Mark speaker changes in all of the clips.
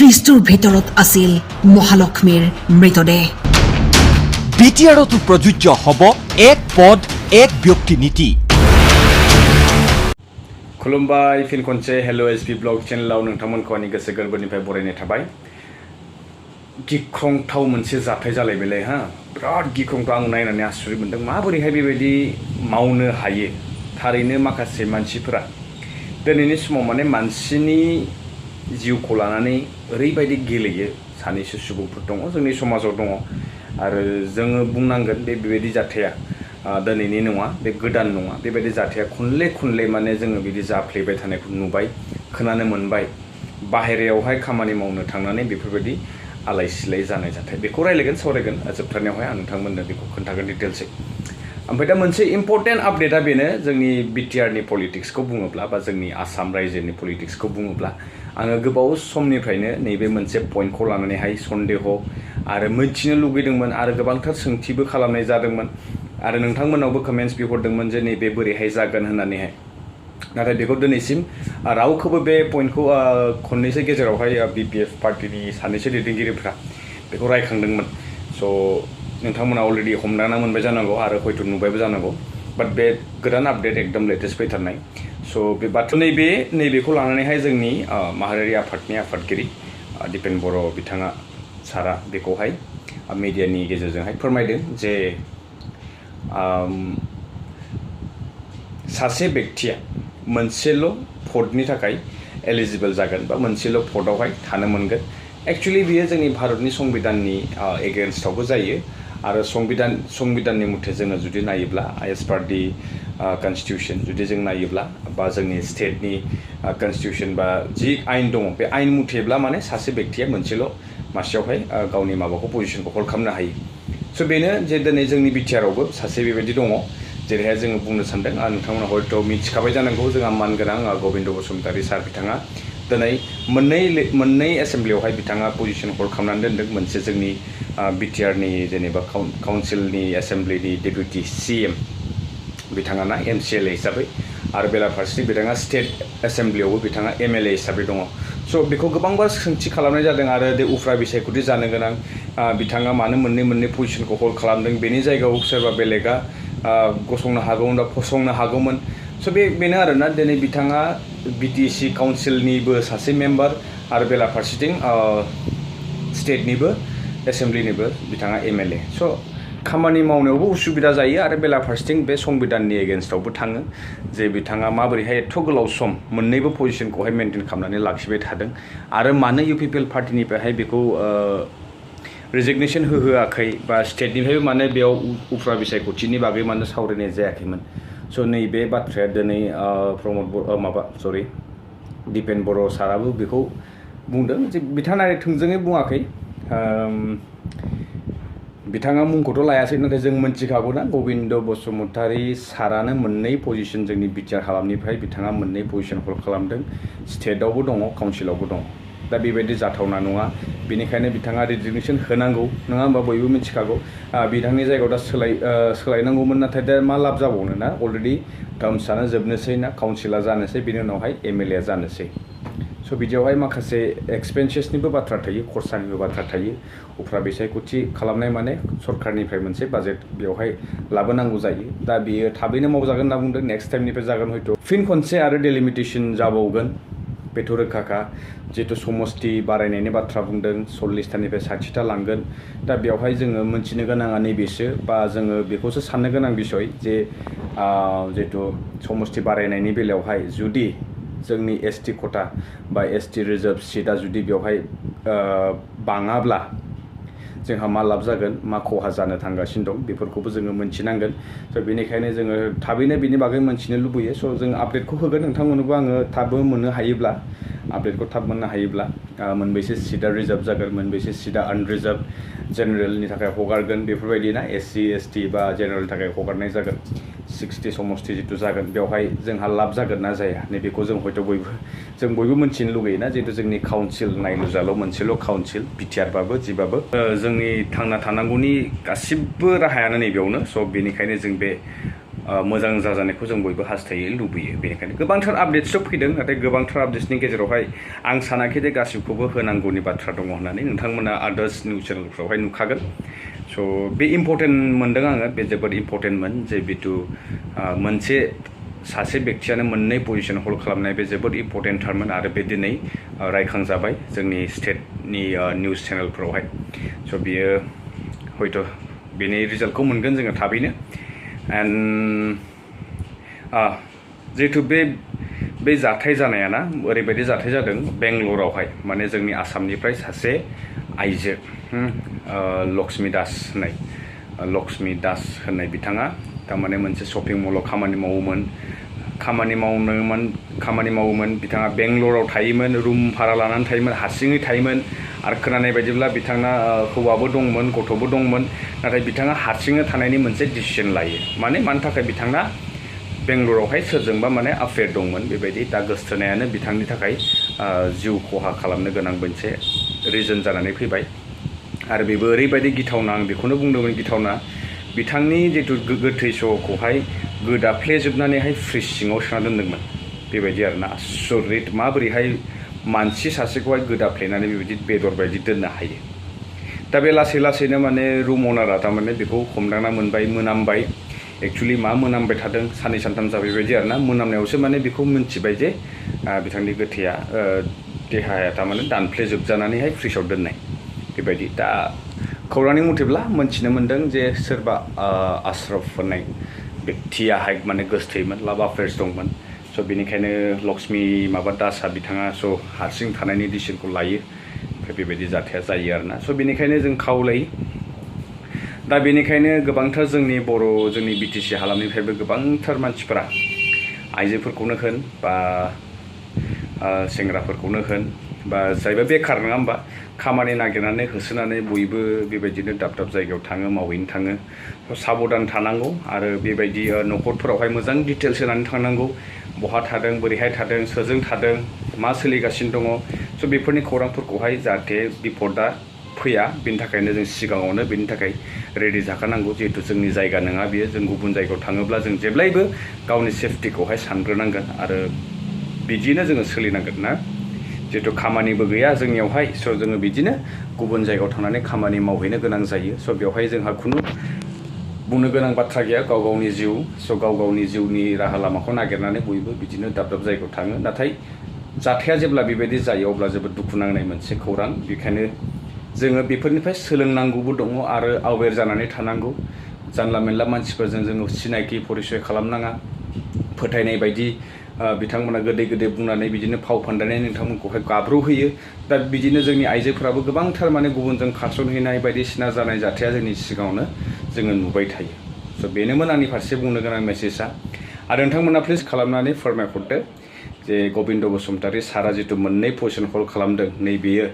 Speaker 1: ফ্ৰিজটোৰ ভিতৰত আছিল মহালক্ষ্মীৰ মৃতদেহ।
Speaker 2: বিটিআৰতো প্ৰযোজ্য হ'ব এক পদ এক ব্যক্তি নীতি।
Speaker 3: खुलुमबाय फिन खनसे helloSbvlog चेनेलाव नोंथांमोनखौ आंनि गोसो गोरबोनिफ्राय बरायनाय थाबाय। गिख्रंथाव मोनसे जाथाय जालायबायलाय हा बिराद गिख्रंथाव आं नायनानै आसुरित मोनदों माबोरैहाय बेबायदि मावनो हायो। थारैनो माखासे मानसिफोरा दिनैनि समाव माने मानसिनि जिउखौ लानानै ओरैबायदि गेलेयो। सानैसो सुबुंफोर दङ जोंनि समाजाव दङ आरो जोङो बुंनांगोन बेबायदि जाथाया दिनैनि नङा बे गोदान नङा बेबायदि जाथाया खनले माने जोङो बिदि जाफ्लेबाय थानायखौ नुबाय खोनानो मोनबाय। बाहेरायावहाय खामानि मावनो थांनानै बेफोरबायदि आलाय सिलाय जानाय जाथाय बेखौ रायलायगोन सावरायगोन जोबथारनायावहाय आं नोंथांमोननो बेखौ खोन्थागोन डिटेल्सै। ओमफ्राय दा मोनसे इम्पर्टेन्ट आपडेटआ बेनो जोंनि बिटिआरनि पलिटिक्सखौ बुङोब्ला बा जोंनि आसाम रायजोनि पलिटिक्सखौ बुङोब्ला आङो गोबाव समनिफ्रायनो नैबे मोनसे पइन्टखौ लानानैहाय सन्देह आरो मिथिनो लुगैदोंमोन आरो गोबांथार सोंथिबो खालामनाय जादोंमोन आरो नोंथांमोनावबो कमेन्ट्स बिहरदोंमोन जे नैबे बोरैहाय जागोन होननानैहाय। नाथाय बेखौ दिनैसिम रावखौबो बे पइन्टखौ खननैसो गेजेरावहाय बिपिएफ पार्टिनि सानैसो दैदेनगिरिफ्रा बेखौ रायखांदोंमोन। स' नोंथांमोना अलरेडि हमदांना मोनबाय जानांगौ आरो हयथ' नुबायबो जानांगौ। बाट बे गोदान आपडेट एकदम लेटेस्ट फैथारनाय। स' बे बाथौ नैबेखौ लानानैहाय जोंनि माहारियारि आफादनि आफादगिरि दिपेन बर' बिथाङा सारा बेखौहाय मिडियानि गेजेरजोंहाय फोरमायदों जे सासे व्यक्तिया मोनसेल' पदनि थाखाय एलिजिबल जागोन बा मोनसेल' पदआवहाय थानो मोनगोन। एक्चुअली बियो जोंनि भारतनि संबिधाननि एगेन्स्टआवबो जायो आरो संबिधाननि मथे जोङो जुदि नायोब्ला एज पार दि कन्स्टिटिउसन जुदि जों नायोब्ला बा जोंनि स्टेटनि कन्स्टिटिउसन बा जि आइन दङ बे आइन मथेब्ला माने सासे व्यक्तिया मोनसेल' मासेयावहाय गावनि माबाखौ पजिसनखौ हल्ड खालामनो हायो। स' बेनो जे दिनै जोंनि बिटिआरआवबो सासे बेबायदि दङ जेरैहाय जोङो बुंनो सानदों नोंथांमोना हयथ' मिथिखाबाय जानांगौ जोंहा मानगोनां गबिन्द बसुमतारी सार बिथाङा दिनै मोननै एसेम्ब्लियावहाय बिथाङा पजिसन हल्ड खालामनानै दोनदों। मोनसे जोंनि बिटिआरनि जेनेबा काउन्सिलनि एसेम्ब्लिनि डेपुटि सिएम बिथाङा ना एमसिएलए हिसाबै आरो बेलाफारसे बिथाङा स्टेट एसेम्ब्लियावबो बिथाङा एमएलए हिसाबै दङ। स' बेखौ गोबांबार सोंथि खालामनाय जादों आरो दे उफ्रा बिसायख'थि जानो गोनां बिथाङा मानो मोननै पजिसनखौ हल्ड खालामदों बेनि जायगायाव सोरबा बेलेगा गसंनो हागौमोन बा फसंनो हागौमोन। स' बेनो आरोना दिनै बिथाङा बिटिसि काउन्सिलनिबो सासे मेम्बार आरो बेलाफारसेथिं स्टेटनिबो एसेम्ब्लिनिबो बिथाङा एमएलए। स' खामानि मावनायावबो उसुबिदा जायो आरो बेलाफारसेथिं बे संबिधाननि एगेन्स्टआवबो थाङो जे बिथाङा माबोरैहाय एथ' गोलाव सम मोननैबो पजिसनखौहाय मेनटेन खालामनानै लाखिबाय थादों आरो मानो इउपिपिएल पार्टिनिफ्रायहाय बेखौ रेजिगनेसन होआखै बा स्टेटनिफ्रायबो माने बेयाव उफ्रा बिसायख'थिनि बागै मानो सावरायनाय जायाखैमोन। स' नैबे बाथ्राया दिनै दिपेन बर' साराबो बेखौ बुंदों जे बिथाङा थोंजोङै बुङाखै बिथाङा मुंखौथ' लायासै नाथाय जों मिथिखागौ ना गबिन्द बसुमतारी सारानो मोननै पजिसन जोंनि बिटिआर हालामनिफ्राय बिथाङा मोननै पजिसन हल्ड खालामदों। स्टेटआवबो दङ काउन्सिलावबो दङ। दा बेबायदि जाथावना नङा बेनिखायनो बिथाङा रेजिगनेसन होनांगौ नङा होमबा बयबो मिथिखागौ। बिथांनि जायगायाव दा सोलायनांगौमोन नाथाय दा मा लाब जाबावनो ना अलरेडि टार्म्सआनो जोबनोसै ना काउन्सिला जानोसै बेनि उनावहाय एमएलए जानोसै। स' बिदियावहाय माखासे एक्सपेन्सेसनिबो बाथ्रा थायो खरसानिबो बाथ्रा थायो। उफ्रा बिसायख'थि खालामनाय माने सरकारनिफ्राय मोनसे बाजेट बेवहाय लाबोनांगौ जायो। दा बियो थाबैनो मावजागोन होनना बुंदों नेक्स्ट टाइमनिफ्राय जागोन हयथ' फिन खनसे आरो डेलिमिटेसन जाबावगोन बेथ' रोखाखा। जिहेतु समस्ति बारायनायनि बाथ्रा बुंदों 40थानिफ्राय 60था लांगोन। दा बेवहाय जोङो मोनथिनो गोनाङा नैबेसो बा जोङो बेखौसो साननो गोनां बिसय जे जिहेतु समस्ति बारायनायनि बेलायावहाय जुदि जोंनि एसटि खथा बा एसटि रिजार्भ सिटआ जुदि बेवहाय बाङाब्ला जोंहा मा लाब जागोन मा खहा जानो थांगासिनो दं बेफोरखौबो जोङो मोनथिनांगोन। स' बेनिखायनो जोङो थाबैनो बिनि बागै मोनथिनो लुबैयो। स' जों आपडेटखौ होगोन नोंथांमोननोबो आङो थाबबो मोननो हायोब्ला आपडेटखौ थाब मोननो हायोब्ला मोनबेसे सिटआ रिजार्भ जागोन मोनबेसे सिटआ आनरिजार्भ जेनेरेलनि थाखाय हगारगोन बेफोरबायदि ना एससि एसटि बा जेनेरेलनि थाखाय हगारनाय जागोन 60 समस्ति जितु जागोन बेवहाय जोंहा लाब जागोन ना जाया नैबेखौ जों हयथ' बयबो मोनथिनो लुगैयोना जिहेतु जोंनि काउन्सिल नायलुजाल' मोनसेल' काउन्सिल बिटिआरबाबो जिबाबो जोंनि थांना थानांगौनि गासिबो राहायानो नैबेयावनो। स' बेनिखायनो जों बे मोजां जाजानायखौ जों बयबो हास्थायो लुबैयो बेनिखायनो गोबांथार आपडेट्सफोर फैदों नाथाय गोबांथार आपडेट्सनि गेजेरावहाय आं सानाखै जे गासिबखौबो होनांगौनि बाथ्रा दङ होननानै नोंथांमोना आदार्स निउस चेनेलफ्रावहाय नुखागोन स' बे इम्परटेन्ट मोनदों आङो बे जोबोद इम्परटेन्टमोन जे बिथु मोनसे सासे बेक्तियानो मोननै पजिसन हल्ड खालामनाय बे जोबोद इम्परटेन्टथारमोन आरो बे दिनै रायखांजाबाय जोंनि स्टेटनि निउस चेनेलफ्रावहाय स' बियो हयथ' बेनि रिजाल्टखौ मोनगोन जोङो थाबैनो एन्ड जिहेतु बे जाथाय जानाया ना ओरैबायदि जाथाय जादों बेंगलरावहाय माने जोंनि आसामनिफ्राय सासे आइजो लक्ष्मी दास होननाय बिथाङा थारमाने मोनसे शपिं मलाव खामानि मावोमोन बिथाङा बेंगलराव थायोमोन रुम भारा लानानै थायोमोन हारसिङै थायोमोन आरो खोनानाय बायदिब्ला बिथांना हौवाबो दंमोन गथ'बो दंमोन नाथाय बिथाङा हारसिङै थानायनि मोनसे डिसिसन लायो मानो थाखाय बिथांना बेंगलरावहाय सोरजोंबा माने अफेयार दंमोन बेबायदि दा गोसथोनायानो बिथांनि थाखाय जिउ खहा खालामनो गोनां मोनसे रिजन जानानै फैबाय आरो बेबो ओरैबायदि गिथावना आं बेखौनो बुंदोंमोन गिथावना बिथांनि जिथु गोथै सहखौहाय गोदाफ्लेजोबनानैहाय फ्रिज सिङाव सोना दोनदोंमोन बेबायदि आरोना आसरित माबोरैहाय मानसि सासेखौहाय गोदाफ्लेनानै बेबायदि बेदर बायदि दोननो हायो दा बे लासैनो माने रुम अनारा थारमाने बेखौ हमदांना मोनबाय मोनामबाय एक्चुअली मा मोनामबाय थादों साननै सानथाम जाबाय बेबायदि आरोना मोनामनायावसो माने बेखौ मिन्थिबाय जे बिथांनि गोथैया देहाया थारमाने दानफ्लेजोबजानानैहाय फ्रिजआव दोननाय बेबायदि दा खौरांनि मथेब्ला मोनथिनो मोन्दों जे सोरबा आश्रफ होननाय बेक्तियाहाय माने गोसथैमोन लाभ अफेयार्स दंमोन स' बेनिखायनो लक्ष्मी दासआ बिथाङा स' हारसिं थानायनि डिसिसनखौ लायो ओमफ्राय बेबायदि जाथाया जायो आरोना स' बेनिखायनो जों खावलायो दा बेनिखायनो गोबांथार जोंनि बिटिसि हालामनिफ्रायबो गोबांथार मानसिफोरा आइजोफोरखौनो होन बा सेंग्राफोरखौनो होन बा जायबा बेखार नङा होमबा खामानि नागिरनानै होसोनानै बयबो बेबायदिनो दाब जायगायाव थाङो मावहैनो थाङो साबधान थानांगौ आरो बेबायदि न'खरफोरावहाय मोजां डिटेल्स होनानै थांनांगौ बहा थादों बोरैहाय थादों सोरजों थादों मा सोलिगासिनो दङ स' बेफोरनि खौरांफोरखौहाय जाहाथे बिपदा फैया बेनि थाखायनो जों सिगाङावनो बेनि थाखाय रेडि जाखानांगौ जिहेतु जोंनि जायगा नङा बियो जों गुबुन जायगायाव थाङोब्ला जों जेब्लायबो गावनि सेफटिखौहाय सानग्रोनांगोन आरो बिदिनो जोङो सोलिनांगोन ना जिहेतु खामानिबो गैया जोंनियावहाय स' जोङो बिदिनो गुबुन जायगायाव थांनानै खामानि मावहैनो गोनां जायो स' बेवहाय जोंहा खुनु बुंनो गोनां बाथ्रा गैया गावनि जिउ स' गावनि जिउनि राहा लामाखौ नागिरनानै बयबो बिदिनो दाब जायगायाव थाङो नाथाय जाथाया जेब्ला बेबायदि जायो अब्ला जोबोद दुखु नांनाय मोनसे खौरां बेखायनो जोङो बेफोरनिफ्राय सोलोंनांगौबो दङ आरो अवेर जानानै थानांगौ जानला मेनला मानसिफोरजों जोङो सिनायथि परिचय खालामनाङा फोथायनाय बायदि बिथांमोना गोदै बुंनानै बिदिनो फाव फान्दायनानै नोंथांमोनखौहाय गाब्र'होयो दा बिदिनो जोंनि आइजोफोराबो गोबांथार माने गुबुनजों खारसनहैनाय बायदिसिना जानाय जाथाया जोंनि सिगाङावनो जोङो नुबाय थायो स' बेनोमोन आंनि फारसे बुंनो गोनां मेसेजआ आरो नोंथांमोना प्लिज खालामनानै फोरमायहरदो जे गबिन्द बसुमतारी सारा जिथु मोननै पजिसन हल्ड खालामदों नैबेयो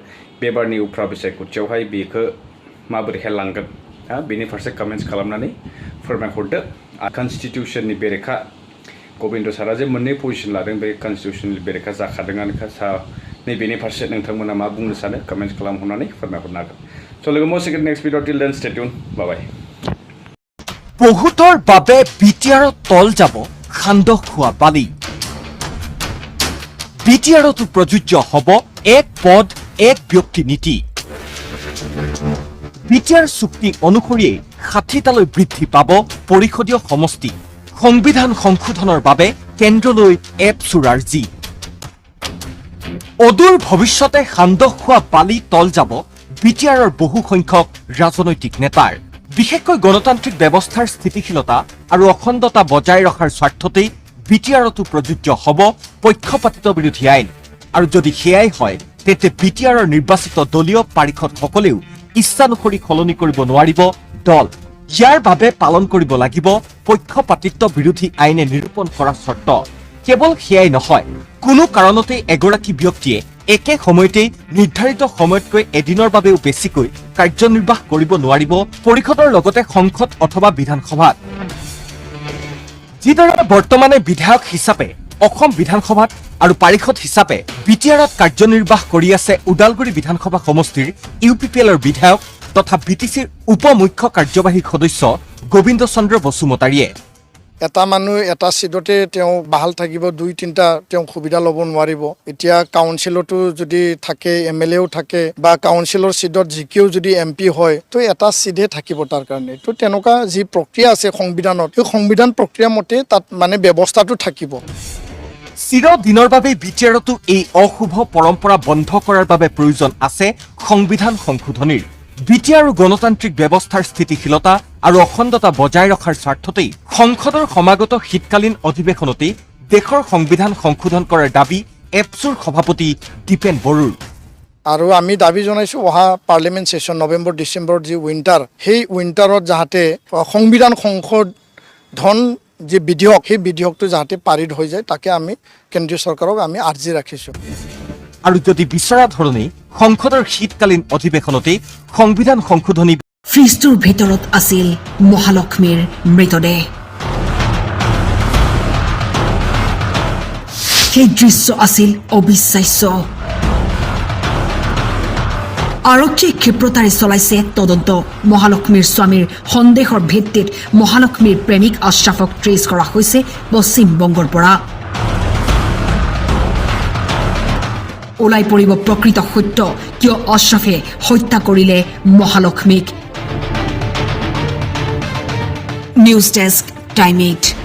Speaker 3: बेबारनि उफ्रा बिसायख'थियावहाय बेखौ माबोरैहाय लांगोन बेनि फारसे कमेन्ट्स खालामनानै फोरमायहरदो कनस्टिटिउसननि बेरेखा गबिन्द सारा जे मोननै पजिसन लादों बे कनस्टिटिउसननि बेरेखा जाखादोंआनोखा नैबेनि फारसे नोंथांमोना मा बुंनो सानो कमेन्ट्स खालामहरनानै फोरमायहरनो हागोन स' लोगो मोनसिगोन नेक्स्ट भिडिअ टिल देन स्टे टिउन बाय
Speaker 2: বহুতৰ বাবে বিটিআৰত তল যাব খান্দহ খোৱা বালি বিটিআৰতো প্ৰযোজ্য হ'ব এক পদ এক ব্যক্তি নীতি বিটিআৰ চুক্তি অনুসৰি ৬০টালৈ বৃদ্ধি পাব পৰিষদীয় সমষ্টি সংবিধান সংশোধনৰ বাবে কেন্দ্ৰলৈ এপ চুৰাৰ জি অদূৰ ভৱিষ্যতে খান্দহ খোৱা বালি তল যাব বিটিআৰৰ বহু সংখ্যক ৰাজনৈতিক নেতাৰ বিশেষকৈ গণতান্ত্ৰিক ব্যৱস্থাৰ স্থিতিশীলতা আৰু অখণ্ডতা বজাই ৰখাৰ স্বাৰ্থতেই বিটিআৰতো প্ৰযোজ্য হ'ব পক্ষপাতিত্ব বিৰোধী আইন আৰু যদি সেয়াই হয় তেন্তে বিটিআৰৰ নিৰ্বাচিত দলীয় পাৰিষদসকলেও ইচ্ছানুসৰি সলনি কৰিব নোৱাৰিব দল ইয়াৰ বাবে পালন কৰিব লাগিব পক্ষপাতিত্ব বিৰোধী আইনে নিৰূপণ কৰা চৰ্ত কেৱল সেয়াই নহয় কোনো কাৰণতে এগৰাকী ব্যক্তিয়ে একে সময়তে নিৰ্ধাৰিত সময়তকৈ এদিনৰ বাবেও বেছিকৈ কাৰ্যনিৰ্বাহ কৰিব নোৱাৰিব পৰিষদৰ লগতে সংসদ অথবা বিধানসভাত যিদৰে বৰ্তমানে বিধায়ক হিচাপে অসম বিধানসভাত আৰু পাৰিষদ হিচাপে বিটিআৰত কাৰ্যনিৰ্বাহ কৰি আছে উদালগুৰি বিধানসভা সমষ্টিৰ ইউপিপিএলৰ বিধায়ক তথা বিটিচিৰ উপ মুখ্য কাৰ্যবাহী সদস্য গোবিন্দ চন্দ্ৰ বসুমতাৰীয়ে
Speaker 4: এটা মানুহ এটা সিটতে তেওঁ বাহাল থাকিব 2-3টা তেওঁ সুবিধা ল'ব নোৱাৰিব এতিয়া কাউন্সিলতো যদি থাকে এমএলএও থাকে বা কাউন্সিলৰ সিটত জিকিও যদি এমপি হয় তো এটা সিটে থাকিব তাৰ কাৰণে তো তেনেকুৱা যি প্ৰক্ৰিয়া আছে সংবিধানত এই সংবিধান প্ৰক্ৰিয়া মতে তাত মানে ব্যৱস্থাটো থাকিব
Speaker 2: চিৰদিনৰ বাবে বিটিআৰতো এই অশুভ পৰম্পৰা বন্ধ কৰাৰ বাবে প্ৰয়োজন আছে সংবিধান সংশোধনীৰ বিটিআৰ আৰু গণতান্ত্ৰিক ব্যৱস্থাৰ স্থিতিশীলতা আৰু অখণ্ডতা বজাই ৰখাৰ স্বাৰ্থতেই সংসদৰ সমাগত শীতকালীন অধিৱেশনতেই দেশৰ সংবিধান সংশোধন কৰাৰ দাবী এপছুৰ সভাপতি দীপেন বড়োৰ
Speaker 4: আৰু আমি দাবী জনাইছো অহা পাৰ্লিমেণ্ট সেশন নৱেম্বৰ ডিসেম্বৰ যি উইন্টাৰ সেই উইন্টাৰত যাতে সংবিধান সংশোধন যে বিধেয়ক সেই বিধেয়কটো যাতে পাৰিত হৈ যায় তাকে আমি কেন্দ্ৰীয় চৰকাৰক আমি আৰ্জি ৰাখিছো
Speaker 2: আৰু যদি বিচৰা ধৰণেই সংসদৰ শীতকালীন অধিৱেশনতেই সংবিধান সংশোধনী
Speaker 1: ফ্ৰিজটোৰ ভিতৰত আছিল মহালক্ষ্মীৰ মৃতদেহ সেই দৃশ্য আছিল অবিশ্বাস্য আৰক্ষী ক্ষিপ্ৰতাৰে চলাইছে তদন্ত মহালক্ষ্মীৰ স্বামীৰ সন্দেহৰ ভিত্তিত মহালক্ষ্মীৰ প্ৰেমিক আশ্ৰাফক ট্ৰেছ কৰা হৈছে পশ্চিম বংগৰ পৰা ওলাই পৰিব প্ৰকৃত সত্য কিয় আশ্ৰাফে হত্যা কৰিলে মহালক্ষ্মীক নিউজ ডেস্ক টাইম 8